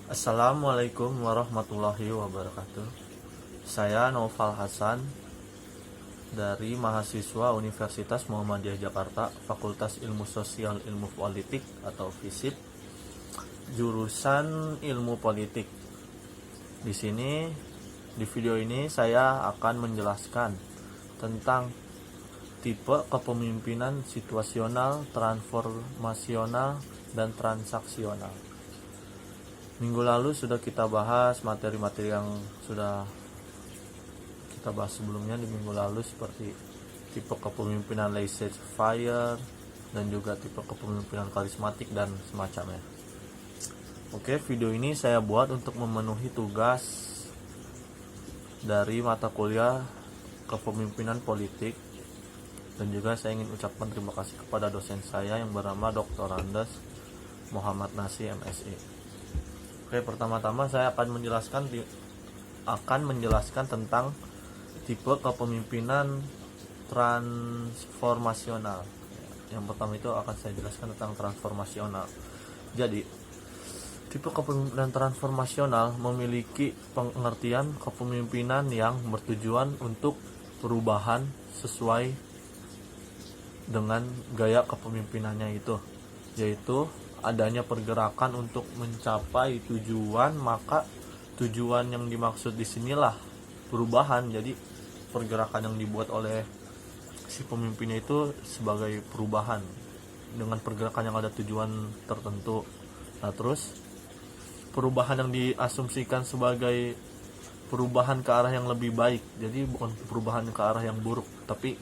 Assalamualaikum warahmatullahi wabarakatuh. Saya Noval Hasan dari mahasiswa Universitas Muhammadiyah Jakarta, Fakultas Ilmu Sosial Ilmu Politik atau FISIP, jurusan Ilmu Politik. Di sini, di video ini saya akan menjelaskan tentang tipe kepemimpinan situasional, transformasional, dan transaksional. Minggu lalu sudah kita bahas materi-materi yang sudah kita bahas sebelumnya di minggu lalu, seperti tipe kepemimpinan laissez-faire dan juga tipe kepemimpinan karismatik dan semacamnya. Oke, video ini saya buat untuk memenuhi tugas dari mata kuliah kepemimpinan politik, dan juga saya ingin ucapkan terima kasih kepada dosen saya yang bernama Dr. Andes Muhammad Nasi MSI. Oke, pertama-tama saya akan menjelaskan tentang tipe kepemimpinan transformasional. Yang pertama itu akan saya jelaskan tentang transformasional. Jadi, tipe kepemimpinan transformasional memiliki pengertian kepemimpinan yang bertujuan untuk perubahan sesuai dengan gaya kepemimpinannya itu, yaitu adanya pergerakan untuk mencapai tujuan. Maka tujuan yang dimaksud di sinilah perubahan. Jadi pergerakan yang dibuat oleh si pemimpinnya itu sebagai perubahan dengan pergerakan yang ada tujuan tertentu. Nah, terus perubahan yang diasumsikan sebagai perubahan ke arah yang lebih baik. Jadi bukan perubahan ke arah yang buruk, tapi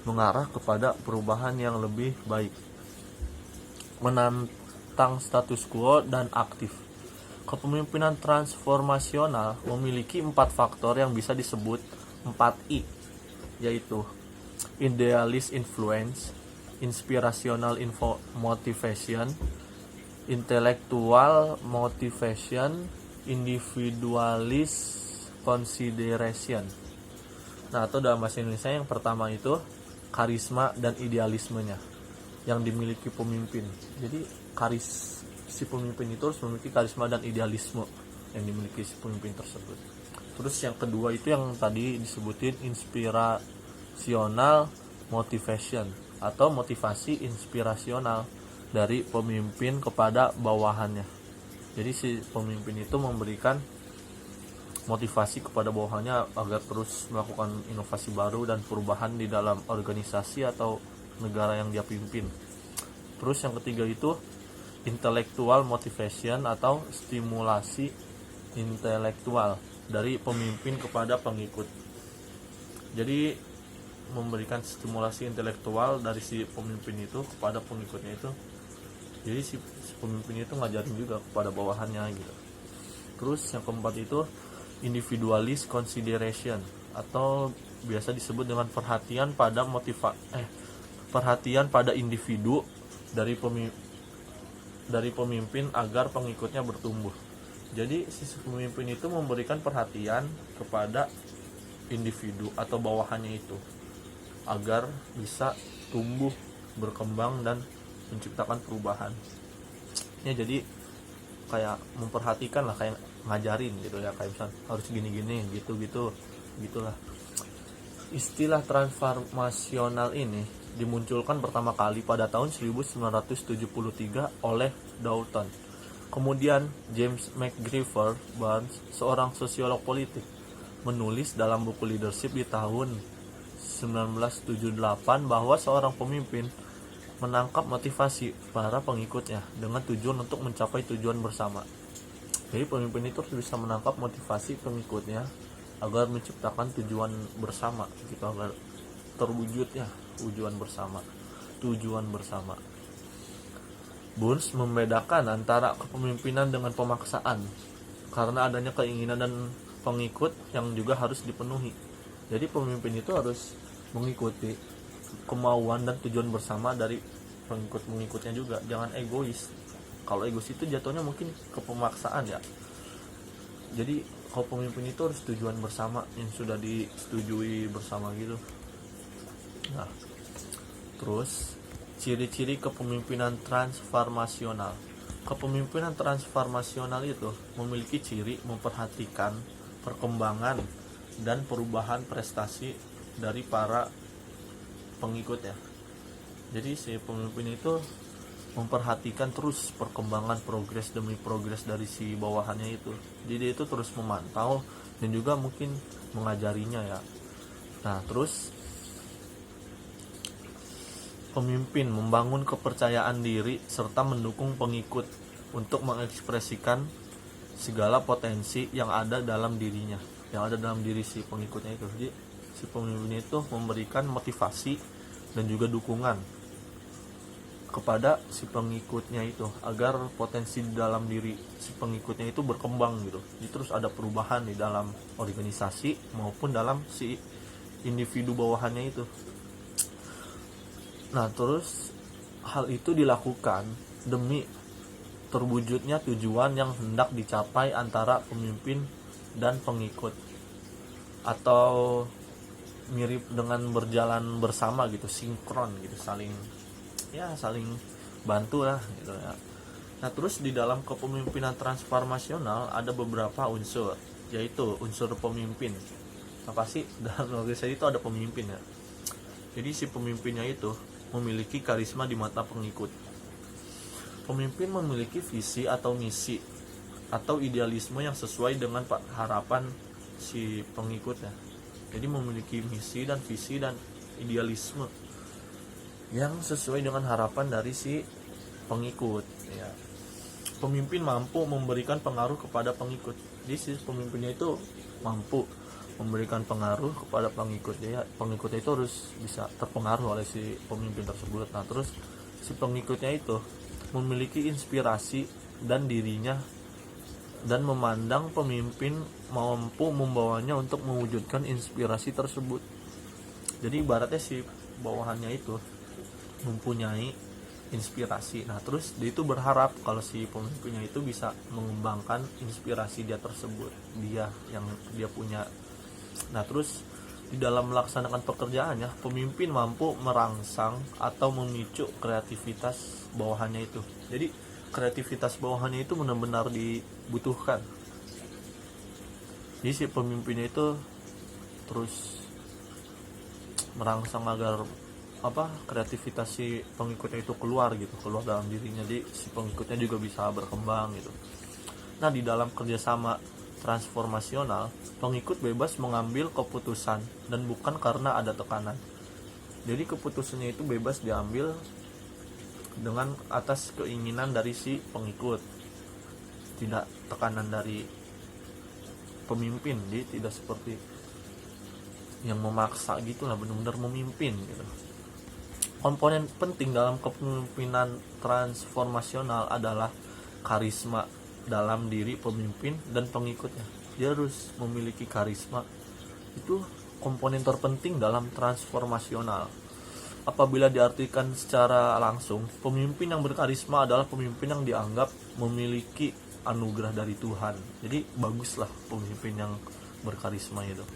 mengarah kepada perubahan yang lebih baik, menantang status quo dan aktif. Kepemimpinan transformasional memiliki 4 faktor yang bisa disebut 4I, yaitu idealist influence, inspirational motivation, intellectual motivation, individualist consideration. Nah, atau dalam bahasa Indonesia yang pertama itu karisma dan idealismenya yang dimiliki pemimpin. Jadi si pemimpin itu harus memiliki karisma dan idealisme yang dimiliki si pemimpin tersebut. Terus yang kedua itu yang tadi disebutin inspirational motivation atau motivasi inspirasional dari pemimpin kepada bawahannya. Jadi si pemimpin itu memberikan motivasi kepada bawahannya agar terus melakukan inovasi baru dan perubahan di dalam organisasi atau negara yang dia pimpin. Terus yang ketiga itu intellectual motivation atau stimulasi intelektual dari pemimpin kepada pengikut. Jadi memberikan stimulasi intelektual dari si pemimpin itu kepada pengikutnya itu. Jadi si pemimpin itu ngajarin juga kepada bawahannya gitu. Terus yang keempat itu individualist consideration atau biasa disebut dengan perhatian pada individu dari pemimpin agar pengikutnya bertumbuh. Jadi si pemimpin itu memberikan perhatian kepada individu atau bawahannya itu agar bisa tumbuh, berkembang, dan menciptakan perubahan. Ya, jadi kayak memperhatikan lah, kayak ngajarin gitu ya, kayak misalnya harus gini-gini, gitulah. Istilah transformasional ini dimunculkan pertama kali pada tahun 1973 oleh Dalton. Kemudian James McGriver Barnes, seorang sosiolog politik, menulis dalam buku Leadership di tahun 1978 bahwa seorang pemimpin menangkap motivasi para pengikutnya dengan tujuan untuk mencapai tujuan bersama. Jadi pemimpin itu harus bisa menangkap motivasi pengikutnya agar menciptakan tujuan bersama gitu, agar terwujudnya tujuan bersama. Burns membedakan antara kepemimpinan dengan pemaksaan karena adanya keinginan dan pengikut yang juga harus dipenuhi. Jadi pemimpin itu harus mengikuti kemauan dan tujuan bersama dari pengikutnya juga, jangan egois. Kalau egois itu jatuhnya mungkin ke pemaksaan ya. Jadi kalau pemimpin itu harus tujuan bersama yang sudah disetujui bersama gitu. Nah, terus ciri-ciri kepemimpinan transformasional. kepemimpinan transformasional itu memiliki ciri memperhatikan perkembangan dan perubahan prestasi dari para pengikutnya. Jadi si pemimpin itu memperhatikan terus perkembangan progres demi progres dari si bawahannya itu. Jadi dia itu terus memantau dan juga mungkin mengajarinya ya. Nah, terus pemimpin membangun kepercayaan diri serta mendukung pengikut untuk mengekspresikan segala potensi yang ada dalam dirinya, yang ada dalam diri si pengikutnya itu. Jadi si pemimpin itu memberikan motivasi dan juga dukungan kepada si pengikutnya itu agar potensi di dalam diri si pengikutnya itu berkembang gitu. Jadi terus ada perubahan di dalam organisasi maupun dalam si individu bawahannya itu. Nah, terus hal itu dilakukan demi terwujudnya tujuan yang hendak dicapai antara pemimpin dan pengikut, atau mirip dengan berjalan bersama gitu, sinkron gitu, saling bantu lah gitu ya. Nah, terus di dalam kepemimpinan transformasional ada beberapa unsur, yaitu unsur pemimpin. Apa sih dalam organisasi itu ada pemimpin ya. Jadi si pemimpinnya itu memiliki karisma di mata pengikut. Pemimpin memiliki visi atau misi atau idealisme yang sesuai dengan harapan si pengikutnya. Jadi memiliki misi dan visi dan idealisme yang sesuai dengan harapan dari si pengikut ya. Pemimpin mampu memberikan pengaruh kepada pengikut. Jadi si pemimpinnya itu mampu memberikan pengaruh kepada pengikutnya. Pengikutnya itu harus bisa terpengaruh oleh si pemimpin tersebut. Nah, terus si pengikutnya itu memiliki inspirasi dan dirinya dan memandang pemimpin mampu membawanya untuk mewujudkan inspirasi tersebut. Jadi ibaratnya si bawahannya itu mempunyai inspirasi. Nah, terus dia itu berharap kalau si pemimpinnya itu bisa mengembangkan inspirasi dia tersebut, dia yang dia punya. Nah, terus di dalam melaksanakan pekerjaannya, pemimpin mampu merangsang atau memicu kreativitas bawahannya itu. Jadi kreativitas bawahannya itu benar-benar dibutuhkan. Jadi si pemimpinnya itu terus merangsang agar kreativitas si pengikutnya itu keluar dalam dirinya. Jadi si pengikutnya juga bisa berkembang gitu. Nah, di dalam kerjasama transformasional, pengikut bebas mengambil keputusan dan bukan karena ada tekanan. Jadi keputusannya itu bebas diambil dengan atas keinginan dari si pengikut, tidak tekanan dari pemimpin. Jadi tidak seperti yang memaksa gitu lah, benar-benar memimpin gitu. Komponen penting dalam kepemimpinan transformasional adalah karisma dalam diri pemimpin dan pengikutnya. Dia harus memiliki karisma. Itu komponen terpenting dalam transformasional. Apabila diartikan secara langsung, pemimpin yang berkarisma adalah pemimpin yang dianggap memiliki anugerah dari Tuhan. Jadi baguslah pemimpin yang berkarisma itu.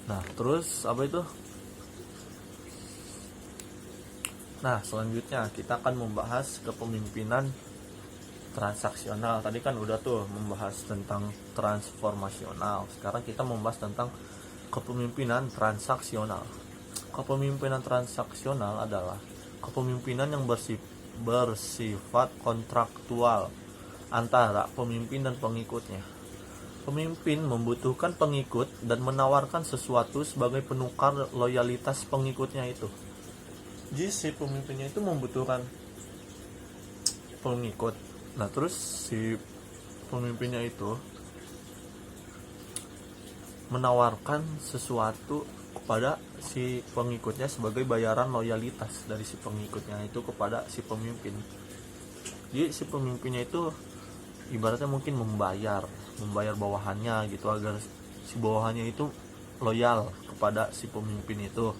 Nah, terus apa itu? Nah, selanjutnya kita akan membahas kepemimpinan transaksional. Tadi kan udah tuh membahas tentang transformasional. Sekarang kita membahas tentang kepemimpinan transaksional. Kepemimpinan transaksional adalah kepemimpinan yang bersifat kontraktual antara pemimpin dan pengikutnya. Pemimpin membutuhkan pengikut dan menawarkan sesuatu sebagai penukar loyalitas pengikutnya itu. Jadi si pemimpinnya itu membutuhkan pengikut. Nah, terus si pemimpinnya itu menawarkan sesuatu kepada si pengikutnya sebagai bayaran loyalitas dari si pengikutnya itu kepada si pemimpin. Jadi si pemimpinnya itu ibaratnya mungkin membayar bawahannya gitu agar si bawahannya itu loyal kepada si pemimpin itu.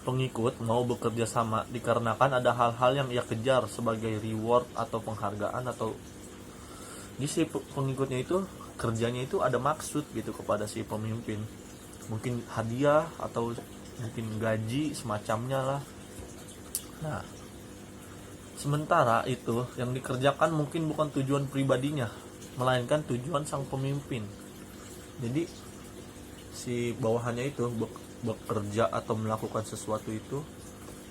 Pengikut mau bekerja sama dikarenakan ada hal-hal yang ia kejar sebagai reward atau penghargaan, atau di si pengikutnya itu kerjanya itu ada maksud gitu kepada si pemimpin, mungkin hadiah atau mungkin gaji semacamnya lah. Nah, Sementara itu yang dikerjakan mungkin bukan tujuan pribadinya, melainkan tujuan sang pemimpin. Jadi si bawahannya itu bekerja atau melakukan sesuatu itu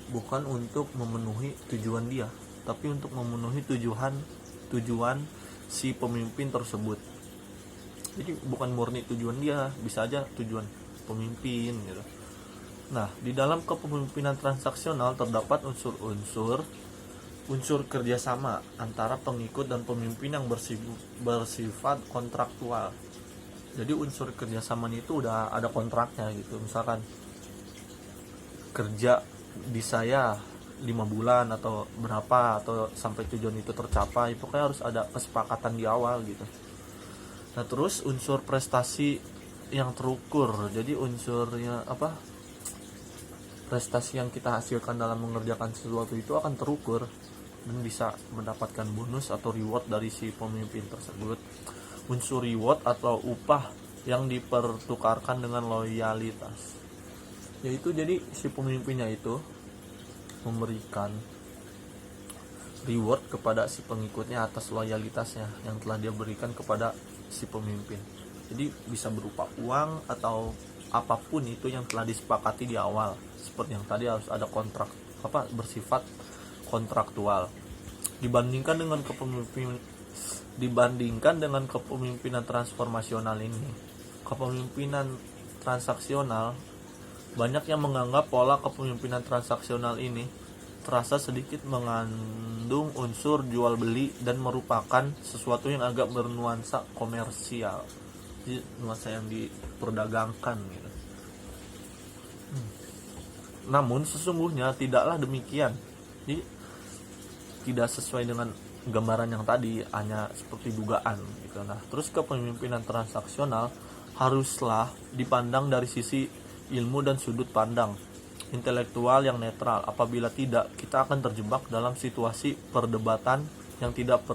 bukan untuk memenuhi tujuan dia, tapi untuk memenuhi tujuan si pemimpin tersebut. Jadi bukan murni tujuan dia, bisa aja tujuan pemimpin gitu. Nah, di dalam kepemimpinan transaksional terdapat unsur kerjasama antara pengikut dan pemimpin yang bersifat kontraktual. Jadi unsur kerjasama itu udah ada kontraknya gitu. Misalkan kerja di saya 5 bulan atau berapa, atau sampai tujuan itu tercapai, pokoknya harus ada kesepakatan di awal gitu. Nah, terus unsur prestasi yang terukur. Jadi unsurnya prestasi yang kita hasilkan dalam mengerjakan sesuatu itu akan terukur dan bisa mendapatkan bonus atau reward dari si pemimpin tersebut. Unsur reward atau upah yang dipertukarkan dengan loyalitas, yaitu jadi si pemimpinnya itu memberikan reward kepada si pengikutnya atas loyalitasnya yang telah dia berikan kepada si pemimpin. Jadi bisa berupa uang atau apapun itu yang telah disepakati di awal. Seperti yang tadi, harus ada kontrak bersifat kontraktual. Dibandingkan dengan kepemimpinan transformasional ini, kepemimpinan transaksional, banyak yang menganggap pola kepemimpinan transaksional ini terasa sedikit mengandung unsur jual beli dan merupakan sesuatu yang agak bernuansa komersial. Jadi nuansa yang diperdagangkan gitu. Namun sesungguhnya tidaklah demikian. Jadi tidak sesuai dengan gambaran yang tadi, hanya seperti dugaan gitu. Nah, terus kepemimpinan transaksional haruslah dipandang dari sisi ilmu dan sudut pandang intelektual yang netral. Apabila tidak, kita akan terjebak dalam situasi perdebatan yang tidak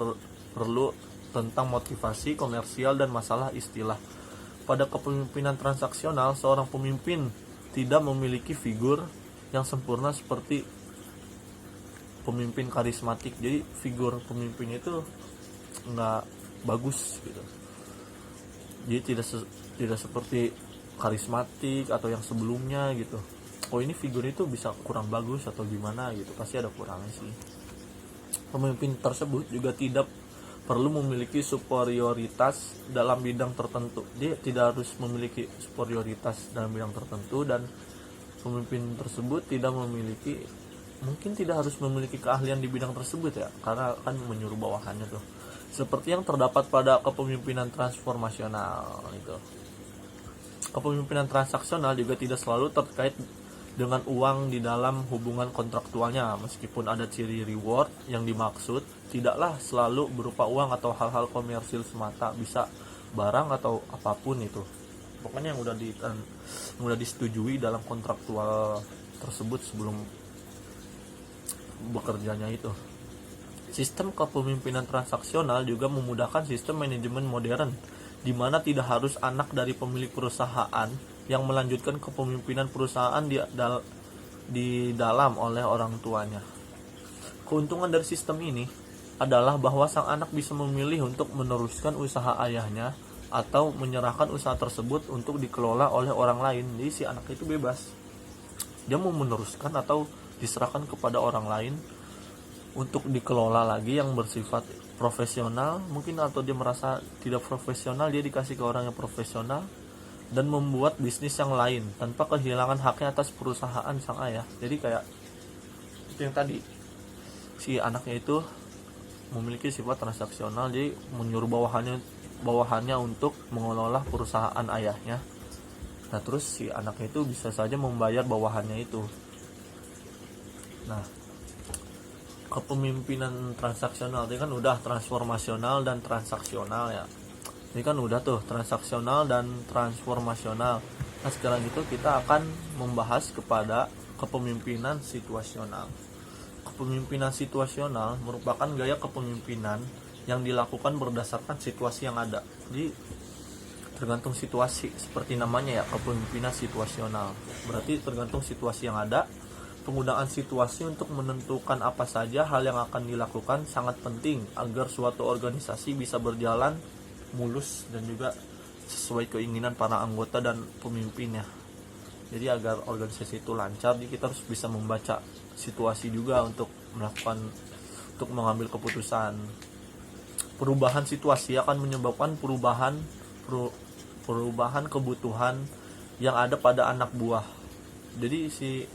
perlu tentang motivasi komersial dan masalah istilah. Pada kepemimpinan transaksional, seorang pemimpin tidak memiliki figur yang sempurna seperti pemimpin karismatik. Jadi figur pemimpin itu nggak bagus gitu. Jadi tidak seperti karismatik atau yang sebelumnya gitu. Oh, ini figur itu bisa kurang bagus atau gimana gitu, pasti ada kurangnya sih. Pemimpin tersebut juga tidak perlu memiliki superioritas dalam bidang tertentu. Dia tidak harus memiliki superioritas dalam bidang tertentu, dan pemimpin tersebut mungkin tidak harus memiliki keahlian di bidang tersebut ya, karena kan menyuruh bawahannya tuh. Seperti yang terdapat pada kepemimpinan transformasional itu. Kepemimpinan transaksional juga tidak selalu terkait dengan uang di dalam hubungan kontraktualnya. Meskipun ada ciri reward yang dimaksud, tidaklah selalu berupa uang atau hal-hal komersil semata, bisa barang atau apapun itu. Pokoknya yang udah disetujui dalam kontraktual tersebut sebelum bekerjanya itu. Sistem kepemimpinan transaksional juga memudahkan sistem manajemen modern, di mana tidak harus anak dari pemilik perusahaan yang melanjutkan kepemimpinan perusahaan di dalam oleh orang tuanya. Keuntungan dari sistem ini adalah bahwa sang anak bisa memilih untuk meneruskan usaha ayahnya atau menyerahkan usaha tersebut untuk dikelola oleh orang lain. Jadi si anak itu bebas, dia mau meneruskan atau diserahkan kepada orang lain untuk dikelola lagi yang bersifat profesional mungkin, atau dia merasa tidak profesional, dia dikasih ke orang yang profesional dan membuat bisnis yang lain tanpa kehilangan haknya atas perusahaan sang ayah. Jadi kayak itu yang tadi, si anaknya itu memiliki sifat transaksional, jadi menyuruh bawahannya untuk mengelola perusahaan ayahnya. Nah, terus si anaknya itu bisa saja membayar bawahannya itu. Nah, kepemimpinan transaksional ini kan udah transformasional dan transaksional ya. Ini kan udah tuh transaksional dan transformasional. Nah, sekarang itu kita akan membahas kepada kepemimpinan situasional. Kepemimpinan situasional merupakan gaya kepemimpinan yang dilakukan berdasarkan situasi yang ada. Jadi tergantung situasi, seperti namanya ya, kepemimpinan situasional. Berarti tergantung situasi yang ada, Penggunaan situasi untuk menentukan apa saja hal yang akan dilakukan sangat penting agar suatu organisasi bisa berjalan mulus dan juga sesuai keinginan para anggota dan pemimpinnya. Jadi agar organisasi itu lancar, jadi kita harus bisa membaca situasi juga untuk mengambil keputusan. Perubahan situasi akan menyebabkan perubahan kebutuhan yang ada pada anak buah. Jadi si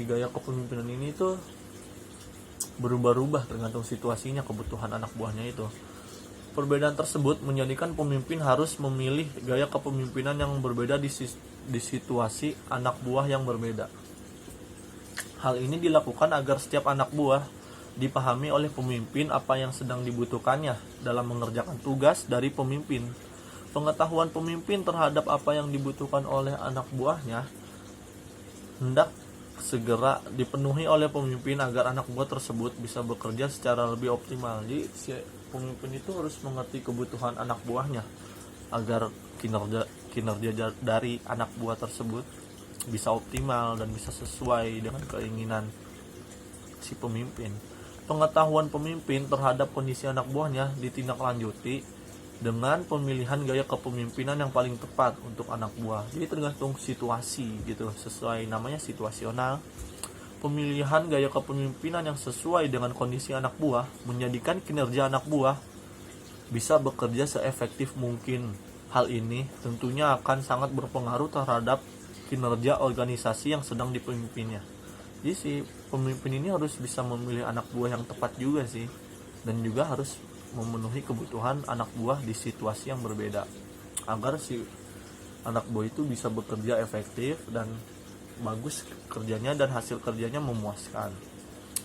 gaya kepemimpinan ini tuh berubah-ubah tergantung situasinya, kebutuhan anak buahnya itu. Perbedaan tersebut menjadikan pemimpin harus memilih gaya kepemimpinan yang berbeda di situasi anak buah yang berbeda. Hal ini dilakukan agar setiap anak buah dipahami oleh pemimpin apa yang sedang dibutuhkannya dalam mengerjakan tugas dari pemimpin. Pengetahuan pemimpin terhadap apa yang dibutuhkan oleh anak buahnya hendak segera dipenuhi oleh pemimpin agar anak buah tersebut bisa bekerja secara lebih optimal. Jadi si pemimpin itu harus mengerti kebutuhan anak buahnya agar kinerja dari anak buah tersebut bisa optimal dan bisa sesuai dengan keinginan si pemimpin. Pengetahuan pemimpin terhadap kondisi anak buahnya ditindaklanjuti dengan pemilihan gaya kepemimpinan yang paling tepat untuk anak buah. Jadi tergantung situasi gitu, sesuai namanya situasional. Pemilihan gaya kepemimpinan yang sesuai dengan kondisi anak buah menjadikan kinerja anak buah bisa bekerja seefektif mungkin. Hal ini tentunya akan sangat berpengaruh terhadap kinerja organisasi yang sedang dipimpinnya. Jadi si pemimpin ini harus bisa memilih anak buah yang tepat juga sih, dan juga harus memenuhi kebutuhan anak buah di situasi yang berbeda agar si anak buah itu bisa bekerja efektif dan bagus kerjanya dan hasil kerjanya memuaskan,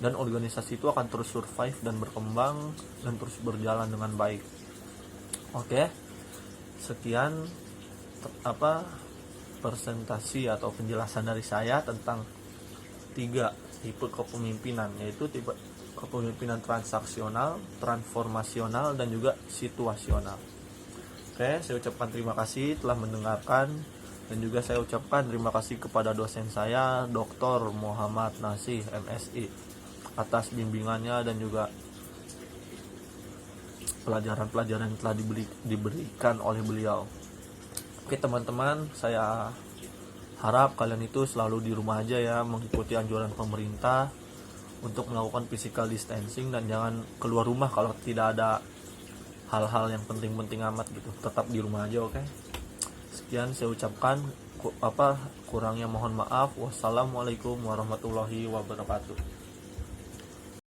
dan organisasi itu akan terus survive dan berkembang dan terus berjalan dengan baik. Oke, sekian presentasi atau penjelasan dari saya tentang 3 tipe kepemimpinan, yaitu tipe kepemimpinan transaksional, transformasional, dan juga situasional. Oke, saya ucapkan terima kasih telah mendengarkan, dan juga saya ucapkan terima kasih kepada dosen saya, Dr. Muhammad Nasih, MSI, atas bimbingannya dan juga pelajaran-pelajaran yang telah diberikan oleh beliau. Oke teman-teman, saya harap kalian itu selalu di rumah aja ya, mengikuti anjuran pemerintah untuk melakukan physical distancing dan jangan keluar rumah kalau tidak ada hal-hal yang penting-penting amat gitu. Tetap di rumah aja, oke? Sekian saya ucapkan, kurangnya mohon maaf. Wassalamualaikum warahmatullahi wabarakatuh.